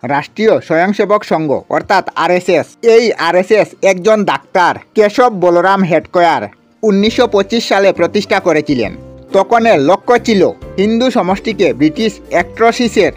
রাষ্ট্রীয় স্বয়ংসেবক সংঘ অর্থাৎ আরএসএস। এই আরএসএস একজন ডাক্তার কেশব বলরাম হেডকোয়ার 1925 সালে প্রতিষ্ঠা করেছিলেন। তখনের লক্ষ্য ছিল হিন্দু সমষ্টিকে ব্রিটিশ অ্যাট্রসিসের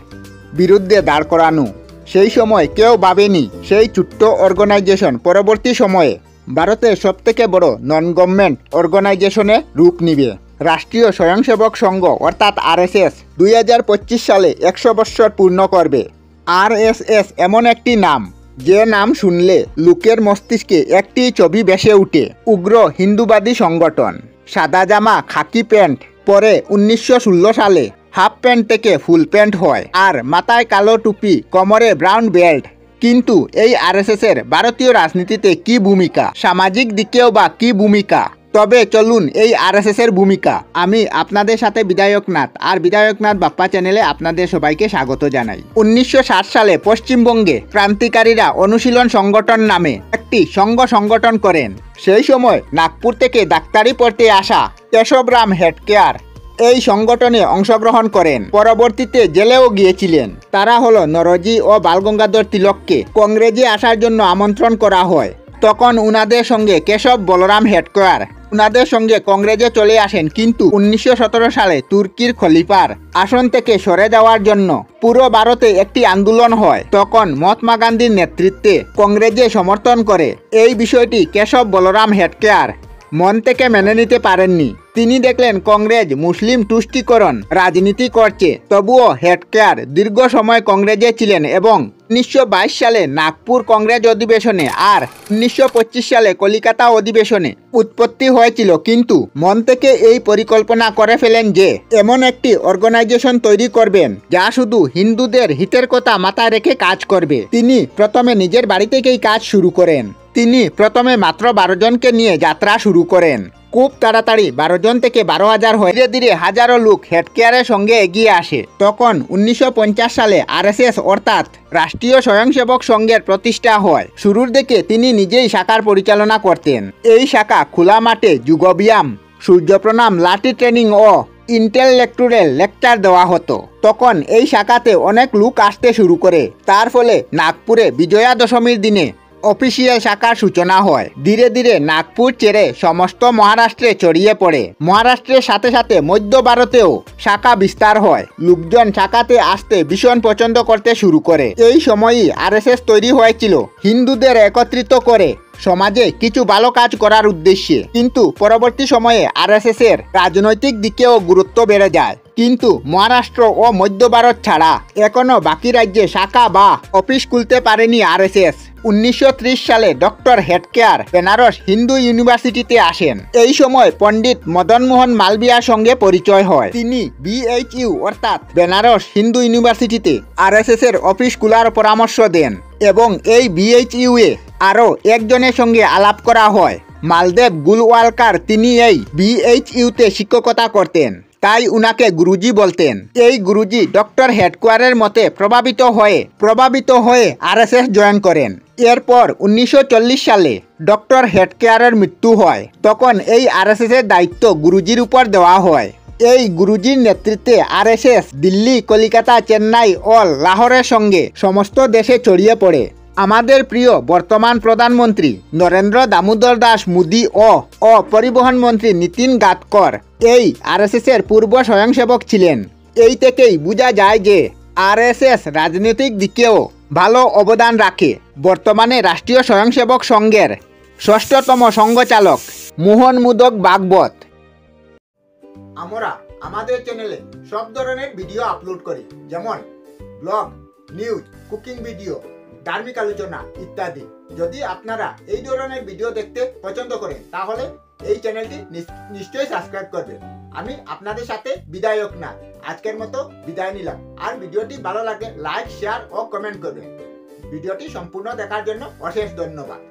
বিরুদ্ধে দাঁড় করানো। সেই সময় কেউ ভাবেনি সেই ছোট্ট অর্গানাইজেশন পরবর্তী সময়ে ভারতের সবথেকে বড় নন গভর্নমেন্ট অর্গানাইজেশনে রূপ নিবে। রাষ্ট্রীয় স্বয়ংসেবক সংঘ অর্থাৎ আরএসএস 2025 সালে 100 বৎসর পূর্ণ করবে। আরএসএস এমন একটি নাম, যে নাম শুনলে লোকের মস্তিষ্কে একটি ছবি ভেসে উঠে। উগ্র হিন্দুবাদী সংগঠন। সাদা জামা, খাকি প্যান্ট পরে 1916 সালে হাফ প্যান্ট থেকে ফুল প্যান্ট হয়, আর মাথায় কালো টুপি, কোমরে ব্রাউন বেল্ট। কিন্তু এই আরএসএসের ভারতীয় রাজনীতিতে কি ভূমিকা, সামাজিক দিকেও বা কি ভূমিকা? তবে চলুন এই আরএসএসের ভূমিকা। আমি আপনাদের সাথে বিধায়কনাথ, আর বিধায়কনাথ বাপ্পা চ্যানেলে আপনাদের সবাইকে স্বাগত জানাই। 1960 সালে পশ্চিমবঙ্গে ক্রান্তিকারীরা অনুশীলন সংগঠন নামে একটি সংগঠন করেন। সেই সময় নাগপুর থেকে ডাক্তারি পড়তে আসা কেশবরাম হেডকেয়ার এই সংগঠনে অংশগ্রহণ করেন। পরবর্তীতে জেলেও গিয়েছিলেন। তারা হলো নরজি ও বালগঙ্গাধর তিলককে কংগ্রেসে আসার জন্য আমন্ত্রণ করা হয়। তখন উনাদের সঙ্গে কেশব বলরাম হেডকোয়ার উনাদের সঙ্গে কংগ্রেসে চলে আসেন, কিন্তু 1917 সালে তুর্কির খলিফার আসন থেকে সরে যাওয়ার জন্য পুরো ভারতে একটি আন্দোলন হয়। তখন মহাত্মা গান্ধীর নেতৃত্বে কংগ্রেসে সমর্থন করে। এই বিষয়টি কেশব বলরাম হেডকেয়ার মন থেকে মেনে নিতে পারেননি। তিনি দেখলেন কংগ্রেস মুসলিম তুষ্টিকরণ রাজনীতি করছে। তবুও হেডকেয়ার দীর্ঘ সময় কংগ্রেসে ছিলেন এবং 1922 সালে নাগপুর কংগ্রেস অধিবেশনে আর 1925 সালে কলিকাতা অধিবেশনে উৎপত্তি হয়েছিল। কিন্তু মন থেকে এই পরিকল্পনা করে ফেলেন যে এমন একটি অর্গানাইজেশন তৈরি করবেন যা শুধু হিন্দুদের হিতের কথা মাথায় রেখে কাজ করবে। তিনি প্রথমে নিজের বাড়ি থেকেই কাজ শুরু করেন। তিনি প্রথমে মাত্র 12 জনকে নিয়ে যাত্রা শুরু করেন। খুব তাড়াতাড়ি 12 জন থেকে 12,000 হয়। ধীরে ধীরে হাজারো লোক হেডকেয়ারের সঙ্গে এগিয়ে আসে। তখন 1950 সালে আরএসএস অর্থাৎ রাষ্ট্রীয় স্বয়ংসেবক সংঘের প্রতিষ্ঠা হয়। শুরুর দিকে তিনি নিজেই শাখার পরিচালনা করতেন। এই শাখা খোলা মাঠে যোগব্যায়াম, সূর্যপ্রণাম, লাঠি ট্রেনিং ও ইন্টেলেকচুয়াল লেকচার দেওয়া হতো। তখন এই শাখাতে অনেক লোক আসতে শুরু করে। তার ফলে নাগপুরে বিজয়া দশমীর দিনে অফিসিয়াল শাখার সূচনা হয়। ধীরে ধীরে নাগপুর ছেড়ে সমস্ত মহারাষ্ট্রে ছড়িয়ে পড়ে। মহারাষ্ট্রের সাথে সাথে মধ্য ভারতেও শাখা বিস্তার হয়। লোকজন শাখাতে আসতে ভীষণ পছন্দ করতে শুরু করে। এই সময়ই আরএসএস তৈরি হয়েছিল হিন্দুদের একত্রিত করে সমাজে কিছু ভালো কাজ করার উদ্দেশ্যে। কিন্তু পরবর্তী সময়ে আরএসএস এর রাজনৈতিক দিকেও গুরুত্ব বেড়ে যায়। কিন্তু মহারাষ্ট্র ও মধ্য ভারত ছাড়া এখনো বাকি রাজ্যে শাখা বা অফিস খুলতে পারেনি আরএসএস। 1930 সালে ডক্টর হেডকেয়ার বেনারস হিন্দু ইউনিভার্সিটিতে আসেন। এই সময় পণ্ডিত মদন মোহন মালবিয়ার সঙ্গে পরিচয় হয়। তিনি বিএইচইউ অর্থাৎ বেনারস হিন্দু ইউনিভার্সিটিতে আরএসএস এর অফিস খোলার পরামর্শ দেন এবং এই বিএইচইউ এ আরও একজনের সঙ্গে আলাপ করা হয়, মালদেব গুলওয়ালকার। তিনি এই বিএইচইউতে শিক্ষকতা করতেন, তাই উনাকে গুরুজি বলতেন। এই গুরুজি ডক্টর হেডকোয়ারের মতে প্রভাবিত হয়ে আরএসএস জয়েন করেন। এরপর 1940 সালে ডক্টর হেডকেয়ারের মৃত্যু হয়। তখন এই আরএসএস এর দায়িত্ব গুরুজির উপর দেওয়া হয়। এই গুরুজির নেতৃত্বে আরএসএস দিল্লি, কলিকাতা, চেন্নাই ও লাহোরের সঙ্গে সমস্ত দেশে ছড়িয়ে পড়ে। আমাদের প্রিয় বর্তমান প্রধানমন্ত্রী নরেন্দ্র দামোদর দাস মোদী ও পরিবহন মন্ত্রী নীতিন গাডকর এই আরএসএস এর পূর্ব স্বয়ংসেবক ছিলেন। এই থেকেই বোঝা যায় যে আরএসএস রাজনৈতিক দিকেও ভালো অবদান রাখে। বর্তমানে রাষ্ট্রীয় স্বয়ংসেবক সংঘের 6ষ্ঠতম সংঘচালক মোহন মোদক ভাগবত। আমরা আমাদের চ্যানেলে সব ধরনের ভিডিও আপলোড করি, যেমন ব্লগ, নিউজ, কুকিং ভিডিও, ধার্মিক আলোচনা ইত্যাদি। যদি আপনারা এই ধরনের ভিডিও দেখতে পছন্দ করেন তাহলে এই চ্যানেলটি নিশ্চয়ই সাবস্ক্রাইব করবেন। আমি আপনাদের সাথে বিধায়কনাথ আজকের মতো বিদায় নিলাম। আর ভিডিওটি ভালো লাগলে লাইক, শেয়ার ও কমেন্ট করবেন। ভিডিওটি সম্পূর্ণ দেখার জন্য অশেষ ধন্যবাদ।